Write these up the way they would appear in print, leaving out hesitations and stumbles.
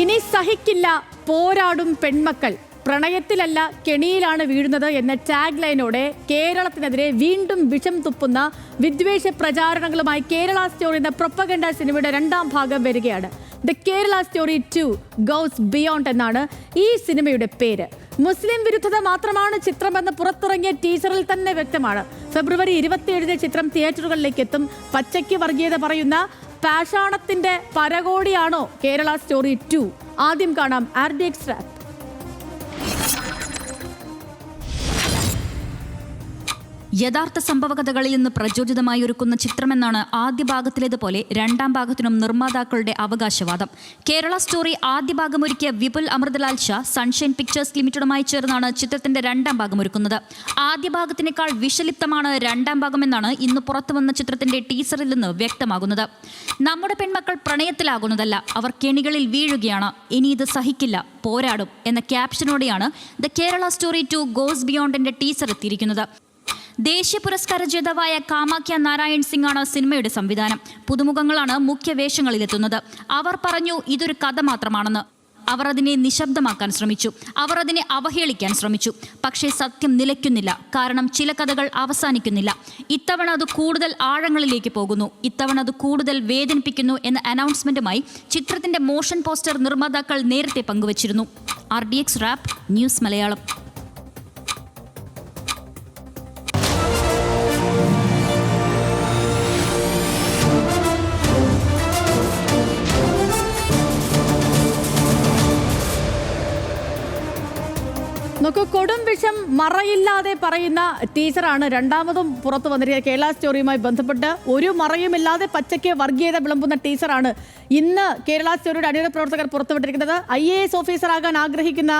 ഇനി സഹിക്കില്ല പോരാടും പെൺമക്കൾ, പ്രണയത്തിലല്ല കെണിയിലാണ് വീഴുന്നത് എന്ന ടാഗ് ലൈനോടെ കേരളത്തിനെതിരെ വീണ്ടും വിഷം തുപ്പുന്ന വിദ്വേഷ പ്രചാരണങ്ങളുമായി കേരള സ്റ്റോറി എന്ന പ്രൊപ്പഗണ്ട സിനിമയുടെ രണ്ടാം ഭാഗം വരികയാണ്. The Kerala story 2 goes beyond എന്നാണ് ഈ സിനിമയുടെ പേര്. മുസ്ലിം വിരുദ്ധത മാത്രമാണ് ചിത്രമെന്ന് പുറത്തിറങ്ങിയ ടീസറിൽ തന്നെ വ്യക്തമാണ്. ഫെബ്രുവരി 27 ചിത്രം തിയേറ്ററുകളിലേക്ക് എത്തും. പച്ചയ്ക്ക് വർഗീയത പറയുന്ന പാഷാണത്തിന്റെ പരകോടിയാണോ കേരള സ്റ്റോറി 2? ആദ്യം കാണാം RDX റാപ്പ്. യഥാർത്ഥ സംഭവകഥകളിൽ നിന്ന് പ്രചോദിതമായി ഒരുക്കുന്ന ചിത്രമെന്നാണ് ആദ്യ ഭാഗത്തിലേതുപോലെ രണ്ടാം ഭാഗത്തിനും നിർമ്മാതാക്കളുടെ അവകാശവാദം. കേരള സ്റ്റോറി ആദ്യ ഭാഗം ഒരുക്കിയ വിപുൽ അമൃതലാൽ ഷാ സൺഷൈൻ പിക്ചേഴ്സ് ലിമിറ്റഡുമായി ചേർന്നാണ് ചിത്രത്തിന്റെ രണ്ടാം ഭാഗം ഒരുക്കുന്നത്. ആദ്യ ഭാഗത്തിനേക്കാൾ വിഷലിപ്തമാണ് രണ്ടാം ഭാഗമെന്നാണ് ഇന്ന് പുറത്തുവന്ന ചിത്രത്തിന്റെ ടീസറിൽ നിന്ന് വ്യക്തമാകുന്നത്. നമ്മുടെ പെൺമക്കൾ പ്രണയത്തിലാകുന്നതല്ല, അവർ കെണികളിൽ വീഴുകയാണ്. ഇനി ഇത് സഹിക്കില്ല, പോരാടും എന്ന ക്യാപ്ഷനോടെയാണ് ദ കേരള സ്റ്റോറി 2 ഗോസ് ബിയോണ്ടിന്റെ ടീസർ എത്തിയിരിക്കുന്നത്. ദേശീയ പുരസ്കാര ജേതാവായ കാമാഖ്യ നാരായൺ സിംഗ് ആണ് സിനിമയുടെ സംവിധാനം. പുതുമുഖങ്ങളാണ് മുഖ്യ വേഷങ്ങളിലെത്തുന്നത്. അവർ പറഞ്ഞു ഇതൊരു കഥ മാത്രമാണെന്ന്. അവർ അതിനെ നിശബ്ദമാക്കാൻ ശ്രമിച്ചു, അവർ അതിനെ അവഹേളിക്കാൻ ശ്രമിച്ചു. പക്ഷേ സത്യം നിലയ്ക്കുന്നില്ല, കാരണം ചില കഥകൾ അവസാനിക്കുന്നില്ല. ഇത്തവണ അത് കൂടുതൽ ആഴങ്ങളിലേക്ക് പോകുന്നു, ഇത്തവണ അത് കൂടുതൽ വേദനിപ്പിക്കുന്നു എന്ന അനൗൺസ്മെന്റുമായി ചിത്രത്തിന്റെ മോഷൻ പോസ്റ്റർ നിർമ്മാതാക്കൾ നേരത്തെ പങ്കുവച്ചിരുന്നു. RDX wrap, news Malayalam. നമുക്ക് കൊടും വിഷം മറയില്ലാതെ പറയുന്ന ടീച്ചറാണ് രണ്ടാമതും പുറത്തു വന്നിരിക്കുന്നത്. കേരള സ്റ്റോറിയുമായി ബന്ധപ്പെട്ട് ഒരു മറയുമില്ലാതെ പച്ചയ്ക്ക് വർഗീയത വിളമ്പുന്ന ടീച്ചറാണ് ഇന്ന് കേരള സ്റ്റോറിയുടെ അണിയറ പ്രവർത്തകർ പുറത്തുവിട്ടിരിക്കുന്നത്. IAS ഓഫീസറാകാൻ ആഗ്രഹിക്കുന്ന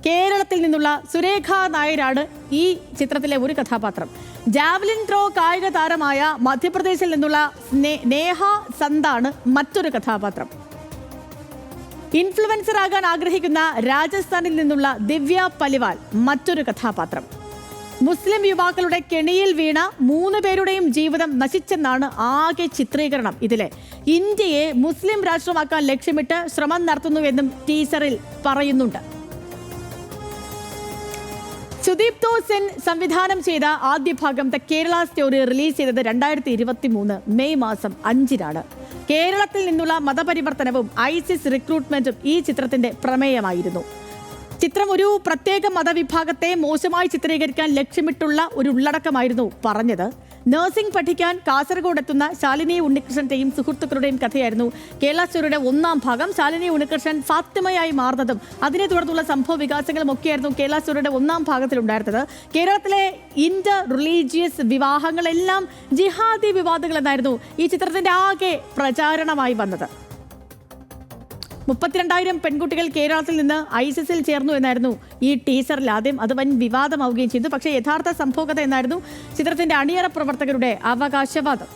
കേരളത്തിൽ നിന്നുള്ള സുരേഖ നായരാണ് ഈ ചിത്രത്തിലെ ഒരു കഥാപാത്രം. ജാവലിൻ ത്രോ കായിക താരമായ മധ്യപ്രദേശിൽ നിന്നുള്ള നേഹ സന്താണ് മറ്റൊരു കഥാപാത്രം. ഇൻഫ്ലുവൻസർ ആകാൻ ആഗ്രഹിക്കുന്ന രാജസ്ഥാനിൽ നിന്നുള്ള ദിവ്യ പലിവാൽ മറ്റൊരു കഥാപാത്രം. മുസ്ലിം യുവാക്കളുടെ കെണിയിൽ വീണ 3 പേരുടെയും ജീവിതം നശിച്ചെന്നാണ് ആകെ ചിത്രീകരണം. ഇതിലെ ഇന്ത്യയെ മുസ്ലിം രാഷ്ട്രമാക്കാൻ ലക്ഷ്യമിട്ട് ശ്രമം നടത്തുന്നുവെന്നും ടീസറിൽ പറയുന്നുണ്ട്. സുദീപ് തോസൻ സംവിധാനം ചെയ്ത ആദ്യ ഭാഗം ദ കേരള സ്റ്റോറി റിലീസ് ചെയ്തത് 2023 മെയ് മാസം 5-നാണ്. കേരളത്തിൽ നിന്നുള്ള മതപരിവർത്തനവും ISIS റിക്രൂട്ട്മെന്റും ഈ ചിത്രത്തിന്റെ പ്രമേയമായിരുന്നു. ചിത്രം ഒരു പ്രത്യേക മതവിഭാഗത്തെ മോശമായി ചിത്രീകരിക്കാൻ ലക്ഷ്യമിട്ടുള്ള ഒരു ഉള്ളടക്കമായിരുന്നു പറഞ്ഞത്. നഴ്സിംഗ് പഠിക്കാൻ കാസർഗോഡ് എത്തുന്ന ശാലിനി ഉണ്ണികൃഷ്ണന്റെയും സുഹൃത്തുക്കളുടെയും കഥയായിരുന്നു കേരള സ്റ്റോറിയുടെ ഒന്നാം ഭാഗം. ശാലിനി ഉണ്ണികൃഷ്ണൻ ഫാത്തിമയായി മാറുന്നതും അതിനെ തുടർന്നുള്ള സംഭവ വികാസങ്ങളും ഒക്കെയായിരുന്നു കേരള സ്റ്റോറിയുടെ ഒന്നാം ഭാഗത്തിലുണ്ടായിരുന്നത്. കേരളത്തിലെ ഇന്റർ റിലീജിയസ് വിവാഹങ്ങളെല്ലാം ജിഹാദി വിവാദങ്ങൾ എന്നായിരുന്നു ഈ ചിത്രത്തിന്റെ ആകെ പ്രചാരണമായി വന്നത്. 32,000 പെൺകുട്ടികൾ കേരളത്തിൽ നിന്ന് ISISൽ ചേർന്നു എന്നായിരുന്നു ഈ ടീസറിൽ ആദ്യം. അത് വൻ വിവാദമാവുകയും ചെയ്തു. പക്ഷേ യഥാർത്ഥ സംഭവകഥ എന്നായിരുന്നു ചിത്രത്തിന്റെ അണിയറ പ്രവർത്തകരുടെ അവകാശവാദം.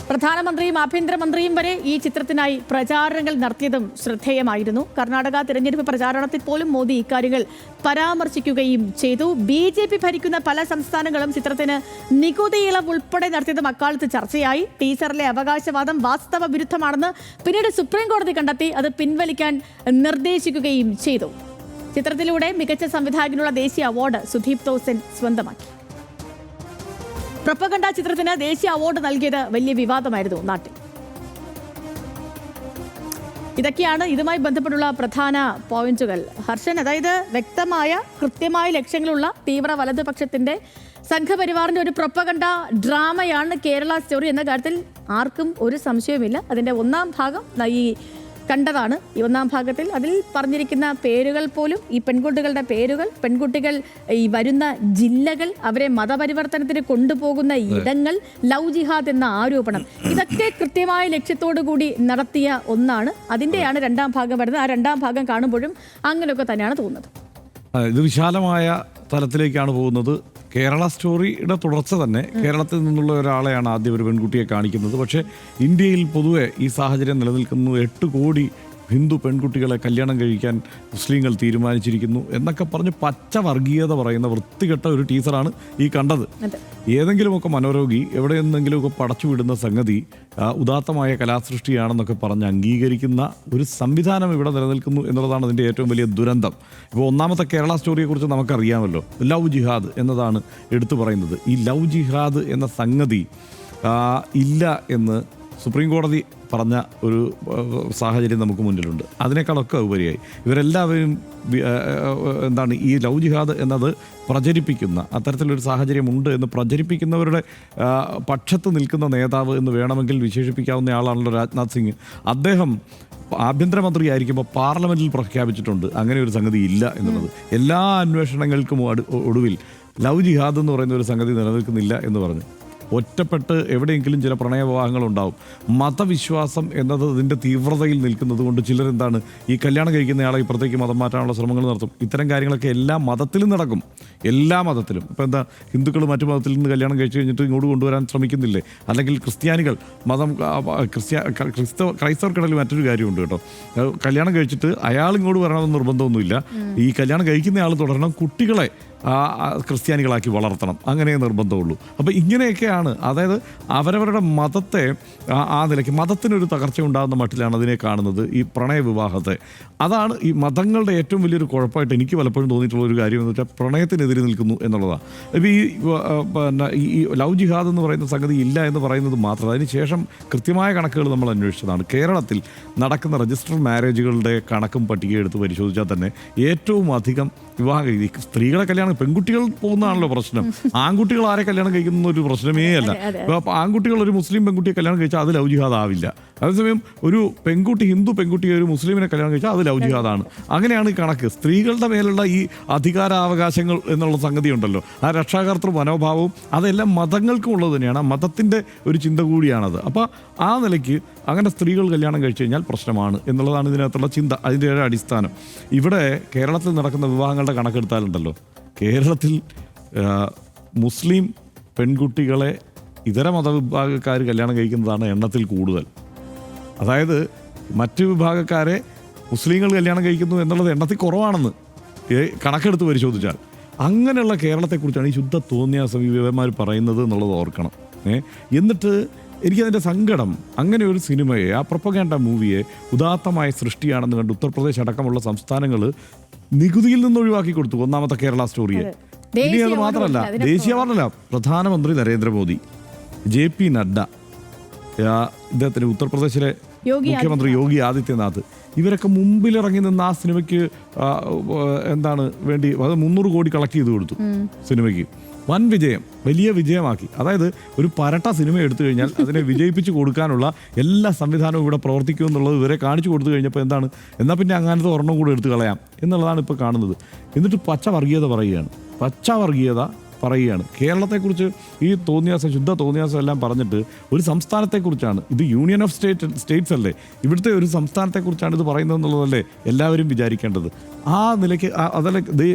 പ്രധാനമന്ത്രിയും ആഭ്യന്തരമന്ത്രിയും വരെ ഈ ചിത്രത്തിനായി പ്രചാരണങ്ങൾ നടത്തിയതും ശ്രദ്ധേയമായിരുന്നു. കർണാടക തിരഞ്ഞെടുപ്പ് പ്രചാരണത്തിൽ പോലും മോദി ഇക്കാര്യങ്ങൾ പരാമർശിക്കുകയും ചെയ്തു. BJP ഭരിക്കുന്ന പല സംസ്ഥാനങ്ങളും ചിത്രത്തിന് നികുതി ഇളവ് ഉൾപ്പെടെ നടത്തിയതും അക്കാലത്ത് ചർച്ചയായി. ടീസറിലെ അവകാശവാദം വാസ്തവ വിരുദ്ധമാണെന്ന് പിന്നീട് സുപ്രീം കോടതി കണ്ടെത്തി അത് പിൻവലിക്കാൻ നിർദ്ദേശിക്കുകയും ചെയ്തു. ചിത്രത്തിലൂടെ മികച്ച സംവിധായകനുള്ള ദേശീയ അവാർഡ് സുദീപ് തോസൻ സ്വന്തമാക്കി. പ്രൊപ്പഗണ്ട ചിത്രത്തിന് ദേശീയ അവാർഡ് നൽകിയത് വലിയ വിവാദമായിരുന്നു നാട്ടിൽ. ഇതൊക്കെയാണ് ഇതുമായി ബന്ധപ്പെട്ടുള്ള പ്രധാന പോയിന്റുകൾ. ഹർഷൻ, അതായത് വ്യക്തമായ കൃത്യമായ ലക്ഷ്യങ്ങളുള്ള തീവ്ര വലതുപക്ഷത്തിന്റെ സംഘപരിവാറിന്റെ ഒരു പ്രൊപ്പഗണ്ട ഡ്രാമയാണ് കേരള സ്റ്റോറി എന്ന കാര്യത്തിൽ ആർക്കും ഒരു സംശയവുമില്ല. അതിന്റെ ഒന്നാം ഭാഗം ഈ കണ്ടതാണ്. ഈ ഒന്നാം ഭാഗത്തിൽ അതിൽ പറഞ്ഞിരിക്കുന്ന പേരുകൾ പോലും, ഈ പെൺകുട്ടികളുടെ പേരുകൾ, പെൺകുട്ടികൾ ഈ വരുന്ന ജില്ലകൾ, അവരെ മതപരിവർത്തനത്തിന് കൊണ്ടുപോകുന്ന ഇടങ്ങൾ, ലവ് ജിഹാദ് എന്ന ആരോപണം, ഇതൊക്കെ കൃത്യമായ ലക്ഷ്യത്തോടു കൂടി നടത്തിയ ഒന്നാണ്. അതിൻ്റെയാണ് രണ്ടാം ഭാഗം വരുന്നത്. ആ രണ്ടാം ഭാഗം കാണുമ്പോഴും അങ്ങനെയൊക്കെ തന്നെയാണ് തോന്നുന്നത്. ഇത് വിശാലമായ തലത്തിലേക്കാണ് പോകുന്നത്. കേരള സ്റ്റോറിയുടെ തുടർച്ച തന്നെ കേരളത്തിൽ നിന്നുള്ള ഒരാളെയാണ് ആദ്യം ഒരു പെൺകുട്ടിയെ കാണിക്കുന്നത്. പക്ഷേ ഇന്ത്യയിൽ പൊതുവെ ഈ സാഹചര്യം നിലനിൽക്കുന്നത് 8 കോടി ഹിന്ദു പെൺകുട്ടികളെ കല്യാണം കഴിക്കാൻ മുസ്ലിങ്ങൾ തീരുമാനിച്ചിരിക്കുന്നു എന്നൊക്കെ പറഞ്ഞ് പച്ച വർഗീയത പറയുന്ന വൃത്തികെട്ട ഒരു ടീസറാണ് ഈ കണ്ടത്. ഏതെങ്കിലുമൊക്കെ മനോരോഗി എവിടെയെന്നെങ്കിലുമൊക്കെ പടച്ചുവിടുന്ന സംഗതി ഉദാത്തമായ കലാസൃഷ്ടിയാണെന്നൊക്കെ പറഞ്ഞ് അംഗീകരിക്കുന്ന ഒരു സംവിധാനം ഇവിടെ നിലനിൽക്കുന്നു എന്നുള്ളതാണ് അതിൻ്റെ ഏറ്റവും വലിയ ദുരന്തം. ഇപ്പോൾ ഒന്നാമത്തെ കേരള സ്റ്റോറിയെക്കുറിച്ച് നമുക്കറിയാമല്ലോ, ലവ് ജിഹാദ് എന്നതാണ് എടുത്തു പറയുന്നത്. ഈ ലവ് ജിഹാദ് എന്ന സംഗതി ഇല്ല എന്ന് സുപ്രീം കോടതി പറഞ്ഞ ഒരു സാഹചര്യം നമുക്ക് മുന്നിലുണ്ട്. അതിനേക്കാളൊക്കെ ഉപരിയായി ഇവരെല്ലാവരും എന്താണ് ഈ ലവ് ജിഹാദ് എന്നത് പ്രചരിപ്പിക്കുന്ന അത്തരത്തിലൊരു സാഹചര്യമുണ്ട് എന്ന് പ്രചരിപ്പിക്കുന്നവരുടെ പക്ഷത്ത് നിൽക്കുന്ന നേതാവ് എന്ന് വേണമെങ്കിൽ വിശേഷിപ്പിക്കാവുന്ന ആളാണല്ലോ രാജ്നാഥ് സിംഗ്. അദ്ദേഹം ആഭ്യന്തരമന്ത്രിയായിരിക്കുമ്പോൾ പാർലമെൻറ്റിൽ പ്രഖ്യാപിച്ചിട്ടുണ്ട് അങ്ങനെ ഒരു സംഗതി ഇല്ല എന്നുള്ളത്. എല്ലാ അന്വേഷണങ്ങൾക്കും ഒടുവിൽ ലവ് ജിഹാദ് എന്ന് പറയുന്ന ഒരു സംഗതി നിലനിൽക്കുന്നില്ല എന്ന് പറഞ്ഞു. ഒറ്റപ്പെട്ട് എവിടെയെങ്കിലും ചില പ്രണയവിവാഹങ്ങളുണ്ടാവും. മതവിശ്വാസം എന്നത് അതിൻ്റെ തീവ്രതയിൽ നിൽക്കുന്നത് കൊണ്ട് ചിലരെന്താണ് ഈ കല്യാണം കഴിക്കുന്നയാളെ ഇപ്പുറത്തേക്ക് മതം മാറ്റാനുള്ള ശ്രമങ്ങൾ നടത്തും. ഇത്തരം കാര്യങ്ങളൊക്കെ എല്ലാ മതത്തിലും നടക്കും, എല്ലാ മതത്തിലും. ഇപ്പോൾ എന്താ ഹിന്ദുക്കൾ മറ്റു മതത്തിൽ നിന്ന് കല്യാണം കഴിച്ച് കഴിഞ്ഞിട്ട് ഇങ്ങോട്ട് കൊണ്ടുവരാൻ ശ്രമിക്കുന്നില്ലേ? അല്ലെങ്കിൽ ക്രിസ്ത്യാനികൾ മതം ക്രൈസ്തവർക്കിടയിൽ മറ്റൊരു കാര്യമുണ്ട് കേട്ടോ. കല്യാണം കഴിച്ചിട്ട് അയാൾ ഇങ്ങോട്ട് വരണമെന്ന് നിർബന്ധമൊന്നുമില്ല. ഈ കല്യാണം കഴിക്കുന്നയാൾ തുടരണം, കുട്ടികളെ ക്രിസ്ത്യാനികളാക്കി വളർത്തണം, അങ്ങനെ നിർബന്ധമുള്ളൂ. അപ്പോൾ ഇങ്ങനെയൊക്കെയാണ്, അതായത് അവരവരുടെ മതത്തെ ആ നിലയ്ക്ക് മതത്തിനൊരു തകർച്ച ഉണ്ടാകുന്ന മട്ടിലാണ് അതിനെ കാണുന്നത്, ഈ പ്രണയ വിവാഹത്തെ. അതാണ് ഈ മതങ്ങളുടെ ഏറ്റവും വലിയൊരു കുഴപ്പമായിട്ട് എനിക്ക് പലപ്പോഴും തോന്നിയിട്ടുള്ള ഒരു കാര്യം എന്ന് വെച്ചാൽ പ്രണയത്തിനെതിരെ നിൽക്കുന്നു എന്നുള്ളതാണ്. ഇപ്പോൾ ഈ ലവ് ജിഹാദ് എന്ന് പറയുന്ന സംഗതി ഇല്ല എന്ന് പറയുന്നത് മാത്രമല്ല, അതിന് ശേഷം കൃത്യമായ കണക്കുകൾ നമ്മൾ അന്വേഷിച്ചതാണ്. കേരളത്തിൽ നടക്കുന്ന രജിസ്റ്റർ മാരേജുകളുടെ കണക്കും പട്ടികയും എടുത്ത് പരിശോധിച്ചാൽ തന്നെ ഏറ്റവും അധികം വിവാഹം കഴിക്കും സ്ത്രീകളെ കല്യാണം, പെൺകുട്ടികൾ പോകുന്നതാണല്ലോ പ്രശ്നം. ആൺകുട്ടികൾ ആരെ കല്യാണം കഴിക്കുന്ന ഒരു പ്രശ്നമേ അല്ല. അപ്പോൾ ആൺകുട്ടികൾ ഒരു മുസ്ലിം പെൺകുട്ടിയെ കല്യാണം കഴിച്ചാൽ അത് ലവ് ജിഹാദ് ആവില്ല. അതേസമയം ഒരു പെൺകുട്ടി ഹിന്ദു പെൺകുട്ടിയെ ഒരു മുസ്ലിമിനെ കല്യാണം കഴിച്ചാൽ അത് ലവ് ജിഹാദാണ്. അങ്ങനെയാണ് ഈ കണക്ക്. സ്ത്രീകളുടെ മേലുള്ള ഈ അധികാരാവകാശങ്ങൾ എന്നുള്ള സംഗതി ഉണ്ടല്ലോ, ആ രക്ഷാകർത്തൃ മനോഭാവവും അതെല്ലാം മതങ്ങൾക്കും ഉള്ളത് തന്നെയാണ്. മതത്തിൻ്റെ ഒരു ചിന്ത കൂടിയാണത്. അപ്പോൾ ആ നിലയ്ക്ക് അങ്ങനെ സ്ത്രീകൾ കല്യാണം കഴിച്ചു കഴിഞ്ഞാൽ പ്രശ്നമാണ് എന്നുള്ളതാണ് ഇതിനകത്തുള്ള ചിന്ത, അതിൻ്റെ ഒരു അടിസ്ഥാനം. ഇവിടെ കേരളത്തിൽ നടക്കുന്ന വിവാഹങ്ങളുടെ കണക്കെടുത്താലുണ്ടല്ലോ, കേരളത്തിൽ മുസ്ലിം പെൺകുട്ടികളെ ഇതര മതവിഭാഗക്കാർ കല്യാണം കഴിക്കുന്നതാണ് എണ്ണത്തിൽ കൂടുതൽ. അതായത് മറ്റ് വിഭാഗക്കാരെ മുസ്ലിങ്ങൾ കല്യാണം കഴിക്കുന്നു എന്നുള്ളത് എണ്ണത്തിൽ കുറവാണെന്ന് കണക്കെടുത്ത് പരിശോധിച്ചാൽ. അങ്ങനെയുള്ള കേരളത്തെക്കുറിച്ചാണ് ഈ ശുദ്ധ തോന്നിയാസം ഈ വിവരന്മാർ പറയുന്നത് എന്നുള്ളത് ഓർക്കണം. എന്നിട്ട് എനിക്കതിൻ്റെ സങ്കടം, അങ്ങനെ ഒരു സിനിമയെ, ആ പ്രൊപ്പഗാൻഡ മൂവിയെ ഉദാത്തമായ സൃഷ്ടിയാണെന്ന് കണ്ട് ഉത്തർപ്രദേശ് അടക്കമുള്ള സംസ്ഥാനങ്ങൾ നികുതിയിൽ നിന്ന് ഒഴിവാക്കി കൊടുത്തു ഒന്നാമത്തെ കേരള സ്റ്റോറിയെ. ഇനി അത് മാത്രമല്ല, ദേശീയ അവാർഡല്ല, പ്രധാനമന്ത്രി നരേന്ദ്രമോദി, JP നഡ്ഡ, ഇദ്ദേഹത്തിന് ഉത്തർപ്രദേശിലെ മുഖ്യമന്ത്രി യോഗി ആദിത്യനാഥ്, ഇവരൊക്കെ മുമ്പിലിറങ്ങി നിന്ന് ആ സിനിമയ്ക്ക് എന്താണ് വേണ്ടി അത് 300 കോടി കളക്ട് ചെയ്ത് കൊടുത്തു സിനിമയ്ക്ക്. വൻ വിജയം, വലിയ വിജയമാക്കി. അതായത് ഒരു പരട്ട സിനിമ എടുത്തു കഴിഞ്ഞാൽ അതിനെ വിജയിപ്പിച്ച് കൊടുക്കാനുള്ള എല്ലാ സംവിധാനവും ഇവിടെ പ്രവർത്തിക്കുമെന്നുള്ളത് ഇവരെ കാണിച്ചു കൊടുത്തു കഴിഞ്ഞപ്പോൾ എന്താണ്, എന്നാൽ പിന്നെ അങ്ങനത്തെ ഒരെണ്ണം കൂടെ എടുത്തു കളയാം എന്നുള്ളതാണ് ഇപ്പോൾ കാണുന്നത്. എന്നിട്ട് പച്ച വർഗീയത പറയുകയാണ്. കേരളത്തെക്കുറിച്ച് ഈ തോന്നിയാസം, ശുദ്ധ തോന്നിയാസം എല്ലാം പറഞ്ഞിട്ട് ഒരു സംസ്ഥാനത്തെക്കുറിച്ചാണ്, ഇത് യൂണിയൻ ഓഫ് സ്റ്റേറ്റ്സ് അല്ലേ, ഇവിടുത്തെ ഒരു സംസ്ഥാനത്തെക്കുറിച്ചാണ് ഇത് പറയുന്നത് എന്നുള്ളതല്ലേ എല്ലാവരും വിചാരിക്കേണ്ടത്. ആ നിലയ്ക്ക് അതല്ല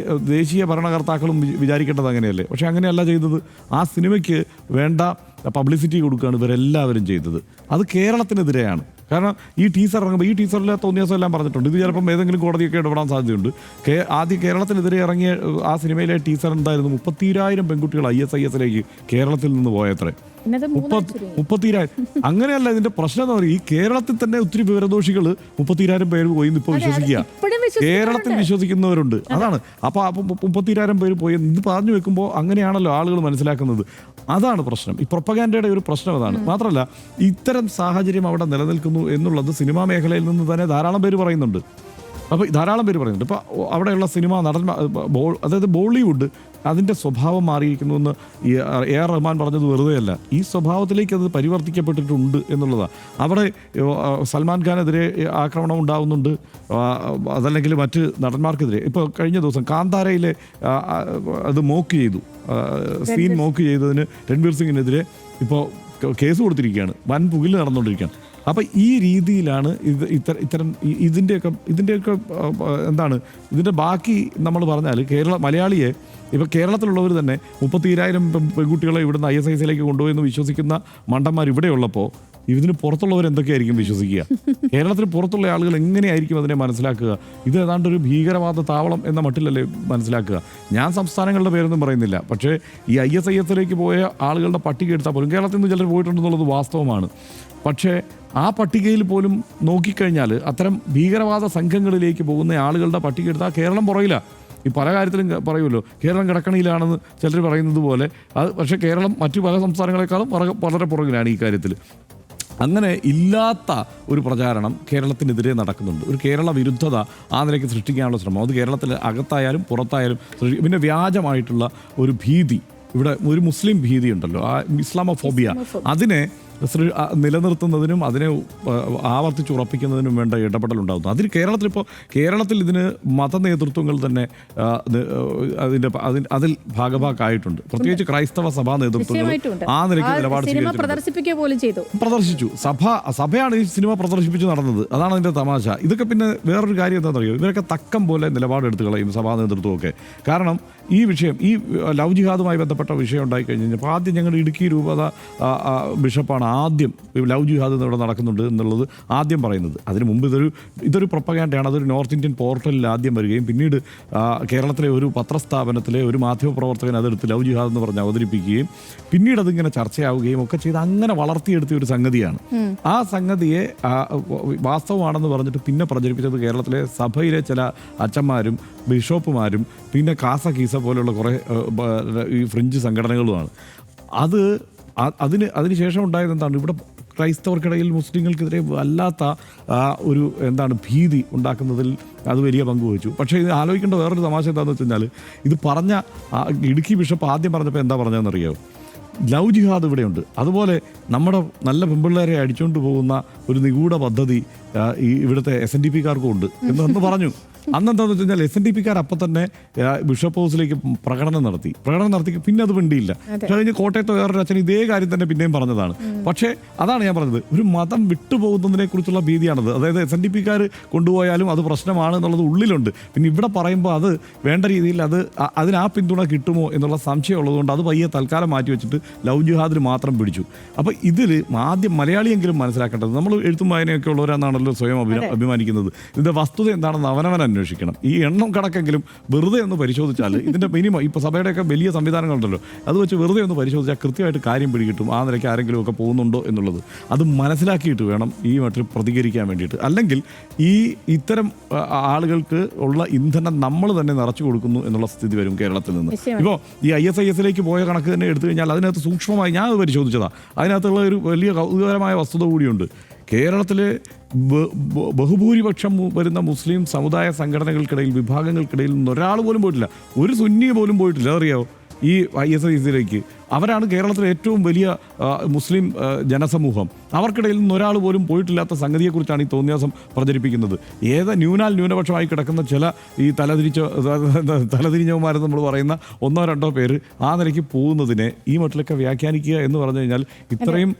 ദേശീയ ഭരണകർത്താക്കളും വിചാരിക്കേണ്ടത് അങ്ങനെയല്ലേ. പക്ഷേ അങ്ങനെയല്ല ചെയ്തത്. ആ സിനിമയ്ക്ക് വേണ്ട പബ്ലിസിറ്റി കൊടുക്കുകയാണ് ഇവരെല്ലാവരും ചെയ്തത്. അത് കേരളത്തിനെതിരെയാണ്. കാരണം ഈ ടീസർ ഇറങ്ങുമ്പോൾ, ഈ ടീസറിലെ തോന്നിയാസം എല്ലാം പറഞ്ഞിട്ടുണ്ട്, ഇത് ചിലപ്പം ഏതെങ്കിലും കോടതിയൊക്കെ ഇടപെടാൻ സാധ്യതയുണ്ട്. ആദ്യം കേരളത്തിനെതിരെ ഇറങ്ങിയ ആ സിനിമയിലെ ടീസർ എന്തായിരുന്നു, 30,000 പെൺകുട്ടികൾ ISIS കേരളത്തിൽ നിന്ന് പോയത്രേ. 30,000. അങ്ങനെയല്ല ഇതിന്റെ പ്രശ്നം എന്ന് പറയുന്നത്, ഈ കേരളത്തിൽ തന്നെ ഒത്തിരി വിവരദോഷികൾ 30,000 പേര് പോയി ഇപ്പോൾ വിശ്വസിക്കുക. കേരളത്തിൽ വിശ്വസിക്കുന്നവരുണ്ട്. അതാണ്. അപ്പോൾ 30,000 പേര് പോയി ഇത് പറഞ്ഞു വെക്കുമ്പോൾ അങ്ങനെയാണല്ലോ ആളുകൾ മനസ്സിലാക്കുന്നത്. അതാണ് പ്രശ്നം. ഈ പ്രൊപ്പഗാൻഡയുടെ ഒരു പ്രശ്നം അതാണ്. മാത്രമല്ല ഇത്തരം സാഹചര്യം അവിടെ നിലനിൽക്കുന്നു എന്നുള്ളത് സിനിമാ മേഖലയിൽ നിന്ന് തന്നെ ധാരാളം പേര് പറയുന്നുണ്ട്. ഇപ്പോൾ അവിടെയുള്ള സിനിമാ നടന്മാർ, അതായത് ബോളിവുഡ് അതിൻ്റെ സ്വഭാവം മാറിയിരിക്കുന്നു എന്ന് AR റഹ്മാൻ പറഞ്ഞത് വെറുതെയല്ല. ഈ സ്വഭാവത്തിലേക്ക് അത് പരിവർത്തിക്കപ്പെട്ടിട്ടുണ്ട് എന്നുള്ളതാണ്. അവിടെ സൽമാൻ ഖാനെതിരെ ആക്രമണം ഉണ്ടാകുന്നുണ്ട്, അതല്ലെങ്കിൽ മറ്റ് നടന്മാർക്കെതിരെ. ഇപ്പോൾ കഴിഞ്ഞ ദിവസം കാന്താരയിലെ അത് മോക്ക് ചെയ്തു, സീൻ മോക്ക് ചെയ്തതിന് രൺബീർ സിംഗിനെതിരെ ഇപ്പോൾ കേസ് കൊടുത്തിരിക്കുകയാണ്. വൻ പുകിൽ നടന്നുകൊണ്ടിരിക്കുകയാണ്. അപ്പോൾ ഈ രീതിയിലാണ് ഇത്തരം ഇതിൻ്റെയൊക്കെ എന്താണ് ഇതിൻ്റെ ബാക്കി നമ്മൾ പറഞ്ഞാൽ മലയാളിയെ ഇപ്പോൾ കേരളത്തിലുള്ളവർ തന്നെ 30,000 പെൺകുട്ടികളെ ഇവിടുന്ന് ISIS കൊണ്ടുപോയെന്ന് വിശ്വസിക്കുന്ന മണ്ടന്മാർ ഇവിടെയുള്ളപ്പോൾ ഇതിന് പുറത്തുള്ളവർ എന്തൊക്കെയായിരിക്കും വിശ്വസിക്കുക? കേരളത്തിന് പുറത്തുള്ള ആളുകൾ എങ്ങനെയായിരിക്കും അതിനെ മനസ്സിലാക്കുക? ഇത് ഏതാണ്ട് ഒരു ഭീകരവാദ താവളം എന്ന മട്ടിലല്ലേ മനസ്സിലാക്കുക? ഞാൻ സംസ്ഥാനങ്ങളുടെ പേരൊന്നും പറയുന്നില്ല, പക്ഷേ ഈ ISIS പോയ ആളുകളുടെ പട്ടിക എടുത്താൽ പോലും കേരളത്തിൽ നിന്ന് ചിലർ പോയിട്ടുണ്ടെന്നുള്ളത് വാസ്തവമാണ്. പക്ഷേ ആ പട്ടികയിൽ പോലും നോക്കിക്കഴിഞ്ഞാൽ അത്തരം ഭീകരവാദ സംഘങ്ങളിലേക്ക് പോകുന്ന ആളുകളുടെ പട്ടിക എടുത്താൽ കേരളം പുറയില്ല. ഈ പല കാര്യത്തിലും പറയുമല്ലോ, കേരളം കിടക്കണിയിലാണെന്ന് ചിലർ പറയുന്നത് പോലെ. അത് പക്ഷേ കേരളം മറ്റു പല സംസ്ഥാനങ്ങളെക്കാളും വളരെ പുറകിലാണ് ഈ കാര്യത്തിൽ. അങ്ങനെ ഇല്ലാത്ത ഒരു പ്രചാരണം കേരളത്തിനെതിരെ നടക്കുന്നുണ്ട്. ഒരു കേരള വിരുദ്ധത ആ നിലയ്ക്ക് സൃഷ്ടിക്കാനുള്ള ശ്രമം, അത് കേരളത്തിൽ അകത്തായാലും പുറത്തായാലും പിന്നെ വ്യാജമായിട്ടുള്ള ഒരു ഭീതി, ഇവിടെ ഒരു മുസ്ലിം ഭീതി ഉണ്ടല്ലോ, ആ ഇസ്ലാമോഫോബിയ, അതിനെ നിലനിർത്തുന്നതിനും അതിനെ ആവർത്തിച്ചുറപ്പിക്കുന്നതിനും വേണ്ട ഇടപെടലുണ്ടാകുന്നു. അതിന് കേരളത്തിൽ ഇതിന് മത നേതൃത്വങ്ങൾ തന്നെ അതിൽ ഭാഗഭാക്കായിട്ടുണ്ട്. പ്രത്യേകിച്ച് ക്രൈസ്തവ സഭാ നേതൃത്വങ്ങൾ ആ നിലയ്ക്ക് നിലപാട് പ്രദർശിച്ചു. സഭയാണ് ഈ സിനിമ പ്രദർശിപ്പിച്ച് നടന്നത്. അതാണ് അതിൻ്റെ തമാശ. ഇതൊക്കെ പിന്നെ വേറൊരു കാര്യം എന്താണെന്നറിയോ, ഇവരൊക്കെ തക്കം പോലെ നിലപാടെടുത്ത് കളയും സഭാ നേതൃത്വമൊക്കെ. കാരണം ഈ വിഷയം, ഈ ലവ് ജിഹാദുമായി ബന്ധപ്പെട്ട വിഷയം ഉണ്ടായി കഴിഞ്ഞപ്പോൾ ആദ്യം ഞങ്ങളുടെ ഇടുക്കി രൂപത ബിഷപ്പാണ് ആദ്യം ലവ് ജിഹാദ് ഇവിടെ നടക്കുന്നുണ്ട് എന്നുള്ളത് ആദ്യം പറയുന്നത്. അതിന് മുമ്പ് ഇതൊരു പ്രൊപ്പഗാൻഡയാണ്. അതൊരു നോർത്ത് ഇന്ത്യൻ പോർട്ടലിൽ ആദ്യം വരികയും പിന്നീട് കേരളത്തിലെ ഒരു പത്രസ്ഥാപനത്തിലെ ഒരു മാധ്യമപ്രവർത്തകൻ അതെടുത്ത് ലവ് ജിഹാദ് എന്ന് പറഞ്ഞ് അവതരിപ്പിക്കുകയും പിന്നീട് അതിങ്ങനെ ചർച്ചയാവുകയും ഒക്കെ ചെയ്ത് അങ്ങനെ വളർത്തിയെടുത്ത ഒരു സംഗതിയാണ്. ആ സംഗതിയെ വാസ്തവമാണെന്ന് പറഞ്ഞിട്ട് പിന്നെ പ്രചരിപ്പിച്ചത് കേരളത്തിലെ സഭയിലെ ചില അച്ഛന്മാരും ബിഷോപ്പുമാരും പിന്നെ കാസ കീസ പോലെയുള്ള കുറേ ഈ ഫ്രഞ്ച് സംഘടനകളുമാണ്. അതിനുശേഷം ഉണ്ടായത് എന്താണ്, ഇവിടെ ക്രൈസ്തവർക്കിടയിൽ മുസ്ലിങ്ങൾക്കെതിരെ വല്ലാത്ത ഒരു ഭീതി ഉണ്ടാക്കുന്നതിൽ അത് വലിയ പങ്ക് വഹിച്ചു. പക്ഷേ ഇത് ആലോചിക്കേണ്ട വേറൊരു തമാശ എന്താണെന്ന് വെച്ച് കഴിഞ്ഞാൽ, ഇത് പറഞ്ഞ ഇടുക്കി ബിഷപ്പ് ആദ്യം പറഞ്ഞപ്പോൾ എന്താ പറഞ്ഞതെന്നറിയാമോ? ലവ് ജിഹാദ് ഇവിടെയുണ്ട്, അതുപോലെ നമ്മുടെ നല്ല പെൺപിള്ളേരെ അടിച്ചുകൊണ്ട് പോകുന്ന ഒരു നിഗൂഢ പദ്ധതി ഈ ഇവിടുത്തെ SNDP-കാർക്കും ഉണ്ട് എന്ന് പറഞ്ഞു. അന്നെന്താണെന്ന് വെച്ച് കഴിഞ്ഞാൽ SNDP-കാർ അപ്പം തന്നെ ബിഷപ്പ് ഹൗസിലേക്ക് പ്രകടനം നടത്തി പിന്നെ അത് വേണ്ടിയില്ല. പക്ഷേ കഴിഞ്ഞ് കോട്ടയത്തെ വേറൊരു അച്ഛൻ ഇതേ കാര്യം തന്നെ പിന്നെയും പറഞ്ഞതാണ്. പക്ഷേ അതാണ് ഞാൻ പറഞ്ഞത്, ഒരു മതം വിട്ടുപോകുന്നതിനെ കുറിച്ചുള്ള ഭീതിയാണത്. അതായത് SNDP-കാർ കൊണ്ടുപോയാലും അത് പ്രശ്നമാണ് എന്നുള്ളത് ഉള്ളിലുണ്ട്. പിന്നെ ഇവിടെ പറയുമ്പോൾ അത് വേണ്ട രീതിയിൽ അതിന് ആ പിന്തുണ കിട്ടുമോ എന്നുള്ള സംശയം ഉള്ളതുകൊണ്ട് അത് പയ്യെ തൽക്കാലം മാറ്റി വെച്ചിട്ട് ലവ് ജിഹാദിന് മാത്രം പിടിച്ചു. അപ്പോൾ ഇതിൽ ആദ്യം മലയാളിയെങ്കിലും മനസ്സിലാക്കേണ്ടത്, നമ്മൾ എഴുത്തും വായനയൊക്കെ ഉള്ളവരാണെന്നാണല്ലോ സ്വയം അഭിമാനിക്കുന്നത്. ഇതിൻ്റെ വസ്തുത എന്താണെന്ന് അവനവൻ അന്വേഷിക്കണം. ഈ എണ്ണം കണക്കെങ്കിലും വെറുതെ ഒന്ന് പരിശോധിച്ചാൽ ഇതിൻ്റെ മിനിമം, ഇപ്പോൾ സഭയുടെയൊക്കെ വലിയ സംവിധാനങ്ങളുണ്ടല്ലോ, അത് വെച്ച് വെറുതെ ഒന്ന് പരിശോധിച്ചാൽ കൃത്യമായിട്ട് കാര്യം പിടികിട്ടും. ആ നിലയ്ക്ക് ആരെങ്കിലും ഒക്കെ പോകുന്നുണ്ടോ എന്നുള്ളത് അത് മനസ്സിലാക്കിയിട്ട് വേണം ഈ മറ്റിൽ പ്രതികരിക്കാൻ വേണ്ടിയിട്ട്. അല്ലെങ്കിൽ ഇത്തരം ആളുകൾക്ക് ഉള്ള ഇന്ധനം നമ്മൾ തന്നെ നിറച്ചു കൊടുക്കുന്നു എന്നുള്ള സ്ഥിതി വരും കേരളത്തിൽ നിന്ന്. ഇപ്പോൾ ഈ ISIS പോയ കണക്ക് തന്നെ എടുത്തു കഴിഞ്ഞാൽ അതിനകത്ത് സൂക്ഷ്മമായി ഞാൻ അത് പരിശോധിച്ചതാണ്. അതിനകത്തുള്ള ഒരു വലിയ കൗതുകകരമായ വസ്തുത കൂടിയുണ്ട്. കേരളത്തിലെ ബഹുഭൂരിപക്ഷം വരുന്ന മുസ്ലിം സമുദായ സംഘടനകൾക്കിടയിൽ, വിഭാഗങ്ങൾക്കിടയിൽ നിന്ന് ഒരാൾ പോലും പോയിട്ടില്ല. ഒരു സുന്നി പോലും പോയിട്ടില്ല. അറിയാമോ ഈ ISIS? അവരാണ് കേരളത്തിലെ ഏറ്റവും വലിയ മുസ്ലിം ജനസമൂഹം. അവർക്കിടയിൽ നിന്ന് ഒരാൾ പോലും പോയിട്ടില്ലാത്ത സംഗതിയെക്കുറിച്ചാണ് ഈ തോന്നിയാസം പ്രചരിപ്പിക്കുന്നത്. ന്യൂനപക്ഷമായി കിടക്കുന്ന ചില ഈ തലതിരിഞ്ഞവന്മാരെന്ന് നമ്മൾ പറയുന്ന 1-2 പേര് ആ നിലയ്ക്ക് പോകുന്നതിനെ ഈ മട്ടിലൊക്കെ വ്യാഖ്യാനിക്കുക എന്ന് പറഞ്ഞു കഴിഞ്ഞാൽ ഇത്രയും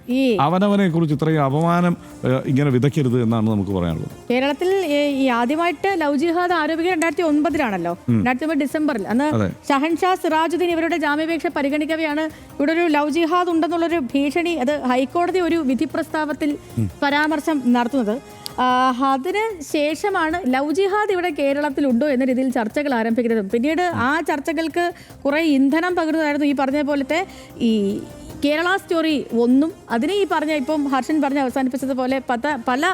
അവനവനെ കുറിച്ച് ഇത്രയും അപമാനം ഇങ്ങനെ വിതയ്ക്കരുത് എന്നാണ് നമുക്ക് പറയാനുള്ളത്. കേരളത്തിൽ ഈ ആദ്യമായിട്ട് ലവ് ജിഹാദ് ആരോപിക്കുന്നത് 2009-ലാണല്ലോ, 2009 ഡിസംബറിൽ. അന്ന് ഷഹൻഷാ സിറാജുദ്ദീൻ ഇവരുടെ ജാമ്യാപേക്ഷ പരിഗണിക്കവെയാണ് ഇവിടെ ഒരു ലവ് ജിഹാദ് ഉണ്ടെന്നുള്ളൊരു ഭീഷണി, അത് ഹൈക്കോടതി ഒരു വിധി പ്രസ്താവത്തിൽ പരാമർശം നടത്തുന്നത്. അതിന് ശേഷമാണ് ലവ് ജിഹാദ് ഇവിടെ കേരളത്തിലുണ്ടോ എന്ന രീതിയിൽ ചർച്ചകൾ ആരംഭിക്കുന്നതും പിന്നീട് ആ ചർച്ചകൾക്ക് കുറേ ഇന്ധനം പകരുന്നതായിരുന്നു ഈ പറഞ്ഞ പോലത്തെ ഈ കേരള സ്റ്റോറി ഒന്നും. അതിനെ ഈ പറഞ്ഞ ഇപ്പം ഹർഷൻ പറഞ്ഞ് അവസാനിപ്പിച്ചതുപോലെ പല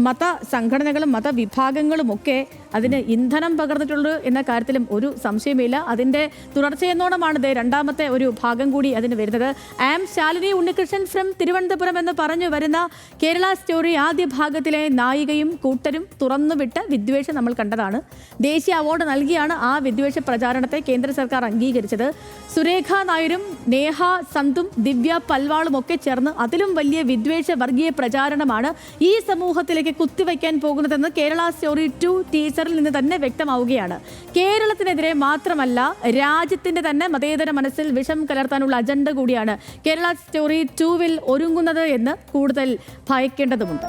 മത സംഘടനകളും മതവിഭാഗങ്ങളും ഒക്കെ അതിന് ഇന്ധനം പകർന്നിട്ടുള്ളൂ എന്ന കാര്യത്തിലും ഒരു സംശയമില്ല. അതിൻ്റെ തുടർച്ചയെന്നോണമാണ് രണ്ടാമത്തെ ഒരു ഭാഗം കൂടി അതിന് വരുന്നത്. ശാലിനി ഉണ്ണികൃഷ്ണൻ ഫ്രം തിരുവനന്തപുരം എന്ന് പറഞ്ഞു വരുന്ന കേരള സ്റ്റോറി ആദ്യ ഭാഗത്തിലെ നായികയും കൂട്ടരും തുറന്നുവിട്ട വിദ്വേഷം നമ്മൾ കണ്ടതാണ്. ദേശീയ അവാർഡ് നൽകിയാണ് ആ വിദ്വേഷ പ്രചാരണത്തെ കേന്ദ്ര സർക്കാർ അംഗീകരിച്ചത്. സുരേഖ നായരും നേഹ സന്തും ദിവ്യ പൽവാളും ഒക്കെ ചേർന്ന് അതിലും വലിയ വിദ്വേഷ വർഗീയ പ്രചാരണമാണ് ഈ സമൂഹത്തിലേക്ക് കുത്തിവയ്ക്കാൻ പോകുന്നതെന്ന് കേരള സ്റ്റോറി 2 ടീച്ചറിൽ നിന്ന് തന്നെ വ്യക്തമാവുകയാണ്. കേരളത്തിനെതിരെ മാത്രമല്ല, രാജ്യത്തിന്റെ തന്നെ മതേതര മനസ്സിൽ വിഷം കലർത്താനുള്ള അജണ്ട കൂടിയാണ് കേരള സ്റ്റോറി 2-വിൽ ഒരുങ്ങുന്നത് എന്ന് കൂടുതൽ ഭയക്കേണ്ടതുമുണ്ട്.